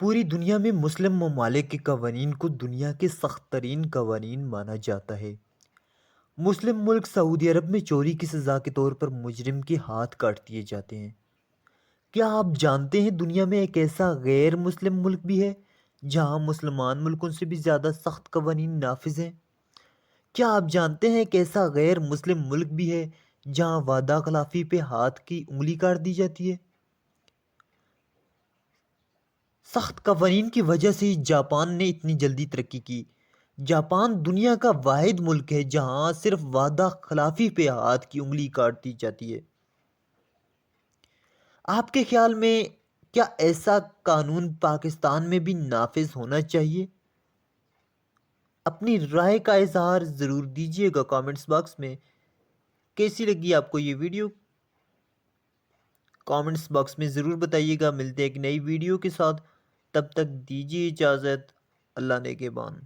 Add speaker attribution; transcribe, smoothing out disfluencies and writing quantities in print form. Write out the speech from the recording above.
Speaker 1: پوری دنیا میں مسلم ممالک کے قوانین کو دنیا کے سخت ترین قوانین مانا جاتا ہے۔ مسلم ملک سعودی عرب میں چوری کی سزا کے طور پر مجرم کے ہاتھ کاٹ دیے جاتے ہیں۔ کیا آپ جانتے ہیں دنیا میں ایک ایسا غیر مسلم ملک بھی ہے جہاں مسلمان ملکوں سے بھی زیادہ سخت قوانین نافذ ہیں؟ کیا آپ جانتے ہیں ایک ایسا غیر مسلم ملک بھی ہے جہاں وعدہ خلافی پہ ہاتھ کی انگلی کاٹ دی جاتی ہے؟ سخت قوانین کی وجہ سے جاپان نے اتنی جلدی ترقی کی۔ جاپان دنیا کا واحد ملک ہے جہاں صرف وعدہ خلافی پہ ہاتھ کی انگلی کاٹ دی جاتی ہے۔ آپ کے خیال میں کیا ایسا قانون پاکستان میں بھی نافذ ہونا چاہیے؟ اپنی رائے کا اظہار ضرور دیجیے گا کامنٹس باکس میں۔ کیسی لگی آپ کو یہ ویڈیو؟ کامنٹس باکس میں ضرور بتائیے گا۔ ملتے ہیں ایک نئی ویڈیو کے ساتھ، تب تک دیجیے اجازت۔ اللہ نگہبان۔